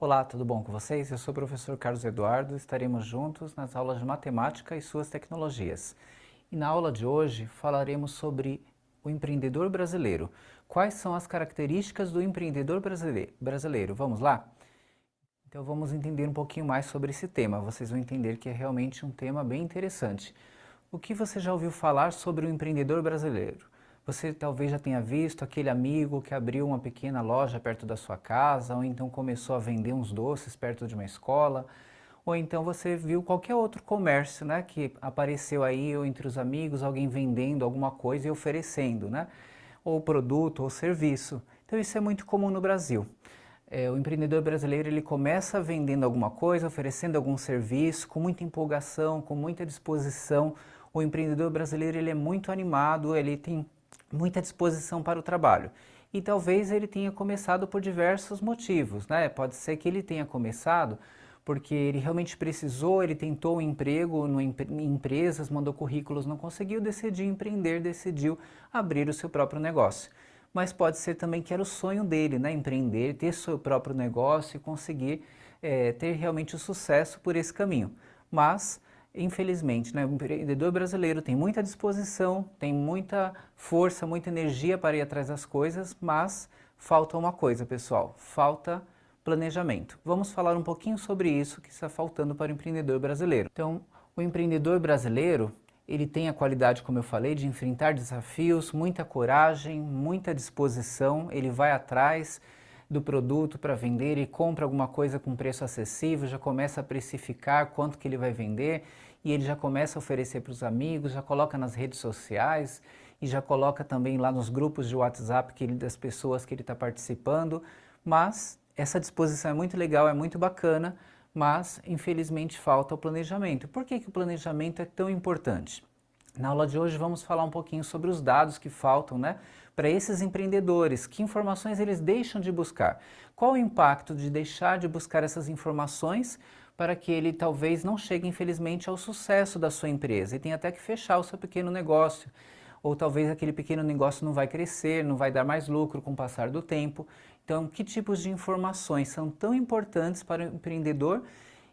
Olá, tudo bom com vocês? Eu sou o professor Carlos Eduardo, estaremos juntos nas aulas de matemática e suas tecnologias. E na aula de hoje falaremos sobre o empreendedor brasileiro. Quais são as características do empreendedor brasileiro? Vamos lá? Então vamos entender um pouquinho mais sobre esse tema. Vocês vão entender que é realmente um tema bem interessante. O que você já ouviu falar sobre o empreendedor brasileiro? Você talvez já tenha visto aquele amigo que abriu uma pequena loja perto da sua casa, ou então começou a vender uns doces perto de uma escola, ou então você viu qualquer outro comércio, né, que apareceu aí ou entre os amigos, alguém vendendo alguma coisa e oferecendo, né, ou produto ou serviço. Então isso é muito comum no Brasil. O empreendedor brasileiro ele começa vendendo alguma coisa, oferecendo algum serviço, com muita empolgação, com muita disposição. O empreendedor brasileiro ele é muito animado, ele tem muita disposição para o trabalho. E talvez ele tenha começado por diversos motivos, né? Pode ser que ele tenha começado porque ele realmente precisou, ele tentou um emprego em empresas, mandou currículos, não conseguiu, decidiu empreender, decidiu abrir o seu próprio negócio. Mas pode ser também que era o sonho dele, né? Empreender, ter seu próprio negócio e conseguir ter realmente o sucesso por esse caminho. Mas infelizmente, né, o empreendedor brasileiro tem muita disposição, tem muita força, muita energia para ir atrás das coisas, mas falta uma coisa, pessoal, falta planejamento. Vamos falar um pouquinho sobre isso que está faltando para o empreendedor brasileiro. Então, o empreendedor brasileiro, ele tem a qualidade, como eu falei, de enfrentar desafios, muita coragem, muita disposição, ele vai atrás do produto para vender e compra alguma coisa com preço acessível, já começa a precificar quanto que ele vai vender e ele já começa a oferecer para os amigos, já coloca nas redes sociais e já coloca também lá nos grupos de WhatsApp das pessoas que ele está participando, mas essa disposição é muito legal, é muito bacana, mas infelizmente falta o planejamento. Por que o planejamento é tão importante? Na aula de hoje vamos falar um pouquinho sobre os dados que faltam, né, para esses empreendedores, que informações eles deixam de buscar. Qual o impacto de deixar de buscar essas informações para que ele talvez não chegue, infelizmente, ao sucesso da sua empresa e tenha até que fechar o seu pequeno negócio. Ou talvez aquele pequeno negócio não vai crescer, não vai dar mais lucro com o passar do tempo. Então, que tipos de informações são tão importantes para o empreendedor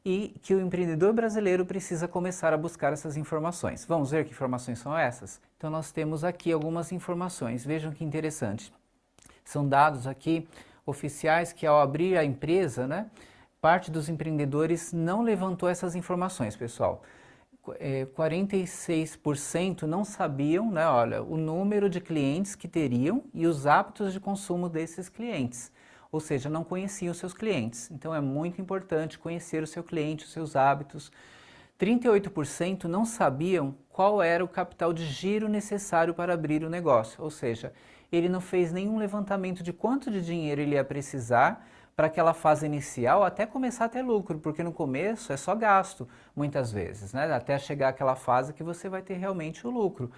e que o empreendedor brasileiro precisa começar a buscar essas informações? Vamos ver que informações são essas? Então nós temos aqui algumas informações, vejam que interessante. São dados aqui oficiais que ao abrir a empresa, né, parte dos empreendedores não levantou essas informações, pessoal. 46% não sabiam, né, olha, o número de clientes que teriam e os hábitos de consumo desses clientes. Ou seja, não conheciam os seus clientes. Então é muito importante conhecer o seu cliente, os seus hábitos. 38% não sabiam qual era o capital de giro necessário para abrir o negócio. Ou seja, ele não fez nenhum levantamento de quanto de dinheiro ele ia precisar para aquela fase inicial até começar a ter lucro, porque no começo é só gasto, muitas vezes, né? Até chegar àquela fase que você vai ter realmente o lucro.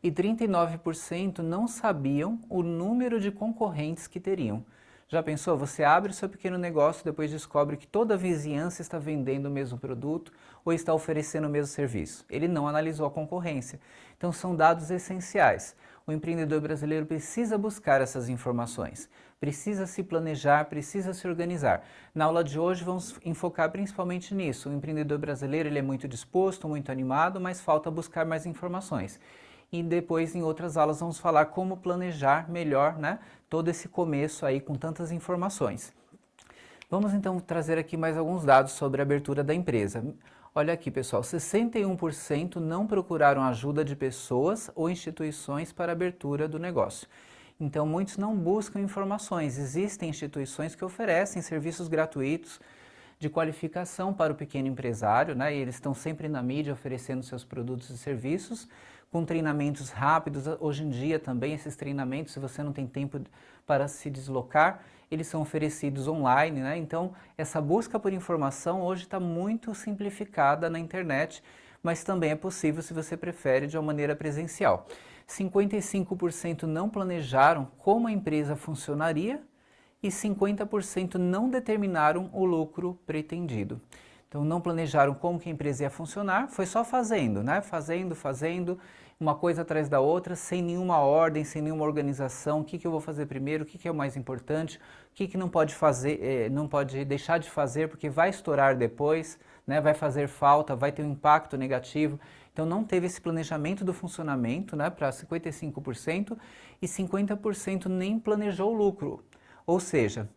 E 39% não sabiam o número de concorrentes que teriam. Já pensou? Você abre o seu pequeno negócio e depois descobre que toda a vizinhança está vendendo o mesmo produto ou está oferecendo o mesmo serviço. Ele não analisou a concorrência. Então são dados essenciais. O empreendedor brasileiro precisa buscar essas informações, precisa se planejar, precisa se organizar. Na aula de hoje vamos enfocar principalmente nisso. O empreendedor brasileiro ele é muito disposto, muito animado, mas falta buscar mais informações. E depois em outras aulas vamos falar como planejar melhor, né, todo esse começo aí com tantas informações. Vamos então trazer aqui mais alguns dados sobre a abertura da empresa. Olha aqui, pessoal, 61% não procuraram ajuda de pessoas ou instituições para a abertura do negócio. Então, muitos não buscam informações. Existem instituições que oferecem serviços gratuitos de qualificação para o pequeno empresário, né? E eles estão sempre na mídia oferecendo seus produtos e serviços, com treinamentos rápidos. Hoje em dia também esses treinamentos, se você não tem tempo para se deslocar, eles são oferecidos online, né? Então essa busca por informação hoje está muito simplificada na internet, mas também é possível se você prefere de uma maneira presencial. 55% não planejaram como a empresa funcionaria e 50% não determinaram o lucro pretendido. Então não planejaram como que a empresa ia funcionar, foi só fazendo, né? Fazendo, uma coisa atrás da outra, sem nenhuma ordem, sem nenhuma organização. O que eu vou fazer primeiro, o que é o mais importante, o que não pode fazer, não pode deixar de fazer porque vai estourar depois, né? Vai fazer falta, vai ter um impacto negativo. Então não teve esse planejamento do funcionamento, né, para 55% e 50% nem planejou o lucro. Ou seja,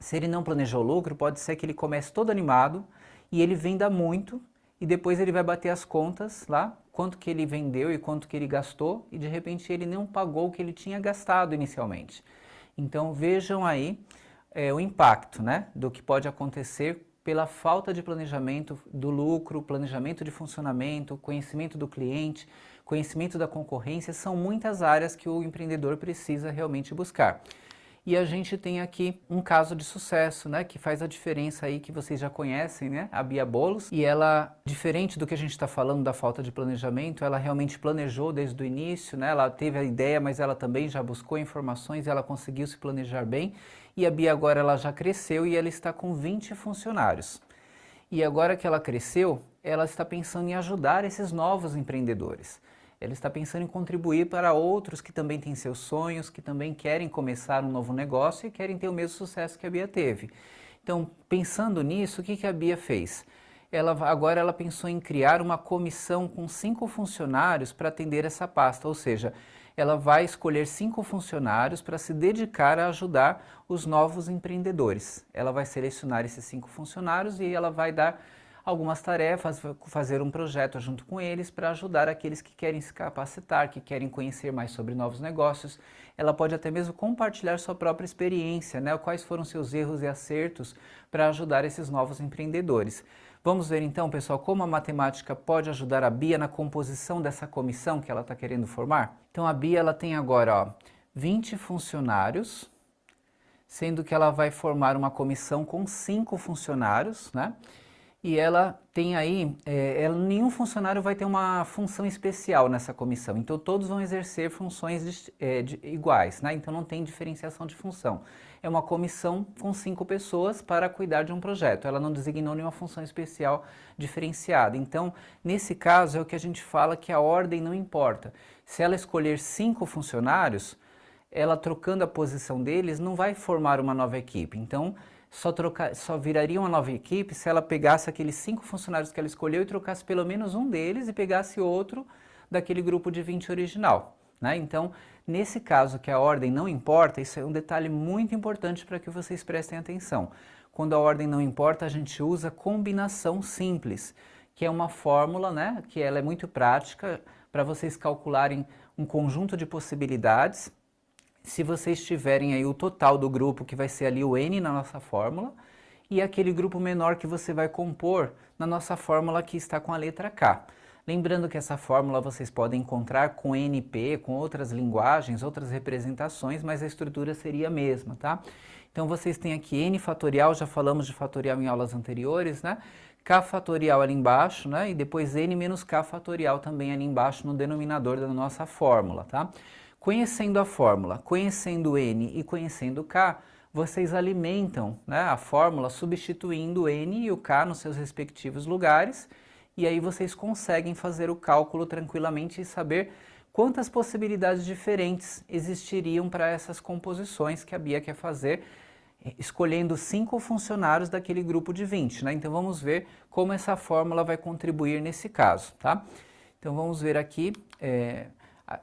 se ele não planejou o lucro, pode ser que ele comece todo animado e ele venda muito e depois ele vai bater as contas lá, quanto que ele vendeu e quanto que ele gastou e de repente ele não pagou o que ele tinha gastado inicialmente. Então vejam aí o impacto, né, do que pode acontecer pela falta de planejamento do lucro, planejamento de funcionamento, conhecimento do cliente, conhecimento da concorrência, são muitas áreas que o empreendedor precisa realmente buscar. E a gente tem aqui um caso de sucesso, né, que faz a diferença aí que vocês já conhecem, né, a Bia Bolos. E ela, diferente do que a gente está falando da falta de planejamento, ela realmente planejou desde o início, né, ela teve a ideia, mas ela também já buscou informações e ela conseguiu se planejar bem. E a Bia agora ela já cresceu e ela está com 20 funcionários. E agora que ela cresceu, ela está pensando em ajudar esses novos empreendedores. Ela está pensando em contribuir para outros que também têm seus sonhos, que também querem começar um novo negócio e querem ter o mesmo sucesso que a Bia teve. Então, pensando nisso, o que a Bia fez? Agora ela pensou em criar uma comissão com 5 funcionários para atender essa pasta, ou seja, ela vai escolher 5 funcionários para se dedicar a ajudar os novos empreendedores. Ela vai selecionar esses 5 funcionários e ela vai dar algumas tarefas, fazer um projeto junto com eles para ajudar aqueles que querem se capacitar, que querem conhecer mais sobre novos negócios. Ela pode até mesmo compartilhar sua própria experiência, né? Quais foram seus erros e acertos para ajudar esses novos empreendedores. Vamos ver então, pessoal, como a matemática pode ajudar a Bia na composição dessa comissão que ela está querendo formar? Então a Bia ela tem agora 20 funcionários, sendo que ela vai formar uma comissão com 5 funcionários, né? E ela tem aí, nenhum funcionário vai ter uma função especial nessa comissão, então todos vão exercer funções iguais, né? Então não tem diferenciação de função. É uma comissão com 5 pessoas para cuidar de um projeto, ela não designou nenhuma função especial diferenciada. Então, nesse caso é o que a gente fala que a ordem não importa. Se ela escolher 5 funcionários, ela trocando a posição deles não vai formar uma nova equipe. Então, só viraria uma nova equipe se ela pegasse aqueles 5 funcionários que ela escolheu e trocasse pelo menos um deles e pegasse outro daquele grupo de 20 original, né? Então, nesse caso que a ordem não importa, isso é um detalhe muito importante para que vocês prestem atenção. Quando a ordem não importa, a gente usa combinação simples, que é uma fórmula, né, que ela é muito prática para vocês calcularem um conjunto de possibilidades. Se vocês tiverem aí o total do grupo, que vai ser ali o N na nossa fórmula, e aquele grupo menor que você vai compor na nossa fórmula que está com a letra K. Lembrando que essa fórmula vocês podem encontrar com NP, com outras linguagens, outras representações, mas a estrutura seria a mesma, tá? Então vocês têm aqui N fatorial, já falamos de fatorial em aulas anteriores, né? K fatorial ali embaixo, né? E depois N menos K fatorial também ali embaixo no denominador da nossa fórmula, tá? Conhecendo a fórmula, conhecendo N e conhecendo K, vocês alimentam, né, a fórmula substituindo o N e o K nos seus respectivos lugares e aí vocês conseguem fazer o cálculo tranquilamente e saber quantas possibilidades diferentes existiriam para essas composições que a Bia quer fazer, escolhendo 5 funcionários daquele grupo de 20, né? Então vamos ver como essa fórmula vai contribuir nesse caso, tá? Então vamos ver aqui,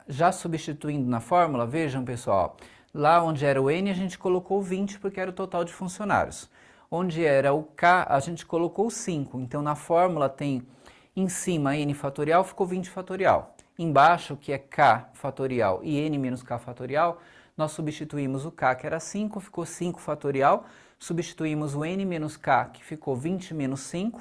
já substituindo na fórmula, vejam pessoal, lá onde era o N a gente colocou 20 porque era o total de funcionários. Onde era o K a gente colocou 5, então na fórmula tem em cima N fatorial, ficou 20 fatorial. Embaixo, que é K fatorial e N menos K fatorial, nós substituímos o K que era 5, ficou 5 fatorial, substituímos o N menos K que ficou 20 menos 5,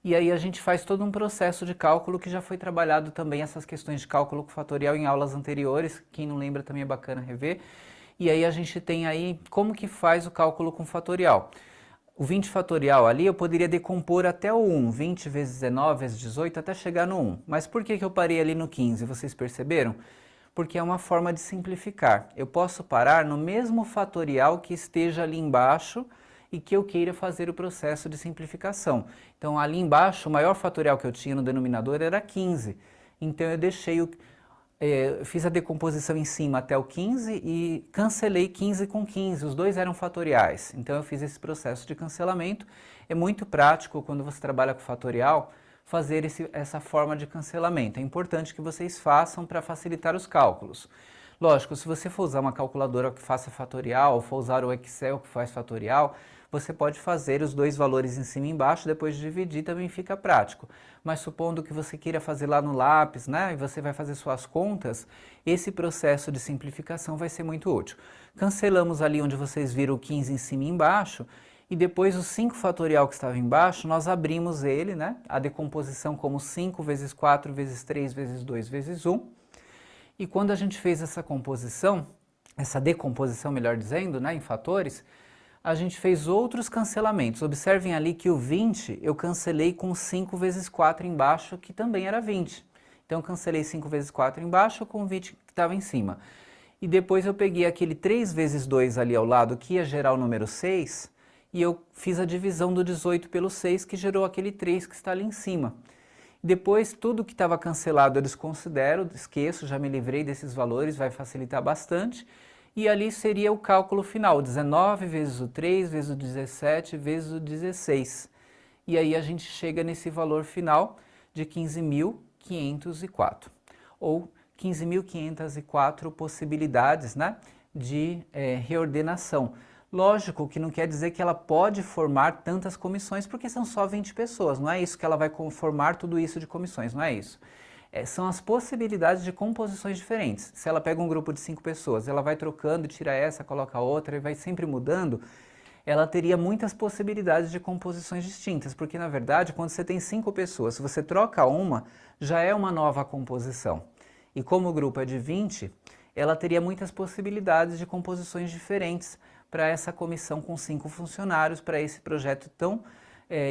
e aí a gente faz todo um processo de cálculo que já foi trabalhado também, essas questões de cálculo fatorial em aulas anteriores, quem não lembra também é bacana rever. E aí a gente tem aí como que faz o cálculo com fatorial. O 20 fatorial ali eu poderia decompor até o 1, 20 vezes 19 vezes 18 até chegar no 1. Mas por que eu parei ali no 15, vocês perceberam? Porque é uma forma de simplificar. Eu posso parar no mesmo fatorial que esteja ali embaixo e que eu queira fazer o processo de simplificação. Então ali embaixo o maior fatorial que eu tinha no denominador era 15. Então eu fiz a decomposição em cima até o 15 e cancelei 15 com 15, os dois eram fatoriais. Então eu fiz esse processo de cancelamento. É muito prático quando você trabalha com fatorial fazer essa forma de cancelamento. É importante que vocês façam para facilitar os cálculos. Lógico, se você for usar uma calculadora que faça fatorial, ou for usar o Excel que faz fatorial, você pode fazer os dois valores em cima e embaixo, depois de dividir também fica prático. Mas supondo que você queira fazer lá no lápis, né, e você vai fazer suas contas, esse processo de simplificação vai ser muito útil. Cancelamos ali onde vocês viram o 15 em cima e embaixo, e depois o 5 fatorial que estava embaixo, nós abrimos ele, né, a decomposição como 5 vezes 4 vezes 3 vezes 2 vezes 1. E quando a gente fez essa decomposição, melhor dizendo, né, em fatores, a gente fez outros cancelamentos. Observem ali que o 20 eu cancelei com 5 vezes 4 embaixo, que também era 20. Então eu cancelei 5 vezes 4 embaixo com o 20 que estava em cima. E depois eu peguei aquele 3 vezes 2 ali ao lado, que ia gerar o número 6, e eu fiz a divisão do 18 pelo 6, que gerou aquele 3 que está ali em cima. Depois, tudo que estava cancelado eu desconsidero, esqueço, já me livrei desses valores, vai facilitar bastante. E ali seria o cálculo final, 19 vezes o 3 vezes o 17 vezes o 16. E aí a gente chega nesse valor final de 15.504, ou 15.504 possibilidades, né, de reordenação. Lógico que não quer dizer que ela pode formar tantas comissões, porque são só 20 pessoas, não é isso que ela vai formar tudo isso de comissões, não é isso. São as possibilidades de composições diferentes. Se ela pega um grupo de 5 pessoas, ela vai trocando, tira essa, coloca outra e vai sempre mudando, ela teria muitas possibilidades de composições distintas, porque na verdade, quando você tem 5 pessoas, se você troca uma, já é uma nova composição. E como o grupo é de 20, ela teria muitas possibilidades de composições diferentes para essa comissão com 5 funcionários, para esse projeto tão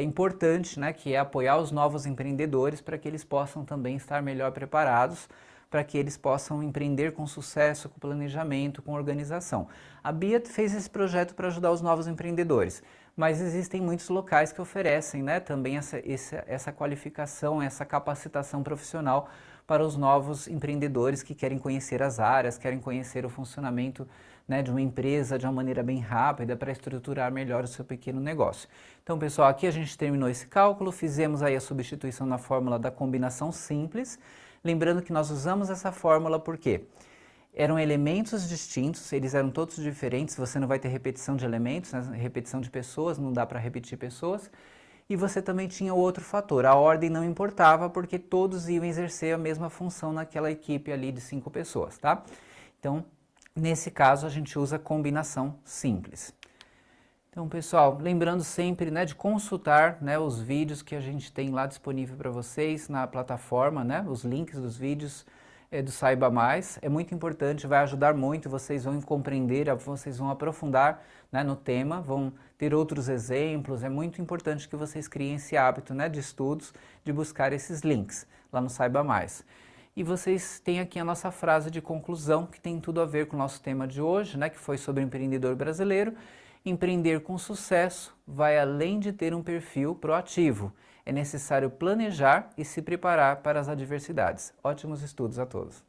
importante, né, que é apoiar os novos empreendedores para que eles possam também estar melhor preparados, para que eles possam empreender com sucesso, com planejamento, com organização. A Bia fez esse projeto para ajudar os novos empreendedores, mas existem muitos locais que oferecem, né, também essa qualificação, essa capacitação profissional para os novos empreendedores que querem conhecer as áreas, querem conhecer o funcionamento, né, de uma empresa de uma maneira bem rápida para estruturar melhor o seu pequeno negócio. Então, pessoal, aqui a gente terminou esse cálculo, fizemos aí a substituição na fórmula da combinação simples, lembrando que nós usamos essa fórmula porque eram elementos distintos, eles eram todos diferentes, você não vai ter repetição de elementos, né, repetição de pessoas, não dá para repetir pessoas, e você também tinha outro fator, a ordem não importava porque todos iam exercer a mesma função naquela equipe ali de 5 pessoas, tá? Então, nesse caso, a gente usa combinação simples. Então, pessoal, lembrando sempre, né, de consultar, né, os vídeos que a gente tem lá disponível para vocês na plataforma, né, os links dos vídeos do Saiba Mais. É muito importante, vai ajudar muito, vocês vão compreender, vocês vão aprofundar, né, no tema, vão ter outros exemplos. É muito importante que vocês criem esse hábito, né, de estudos, de buscar esses links lá no Saiba Mais. E vocês têm aqui a nossa frase de conclusão, que tem tudo a ver com o nosso tema de hoje, né, que foi sobre o empreendedor brasileiro. Empreender com sucesso vai além de ter um perfil proativo. É necessário planejar e se preparar para as adversidades. Ótimos estudos a todos!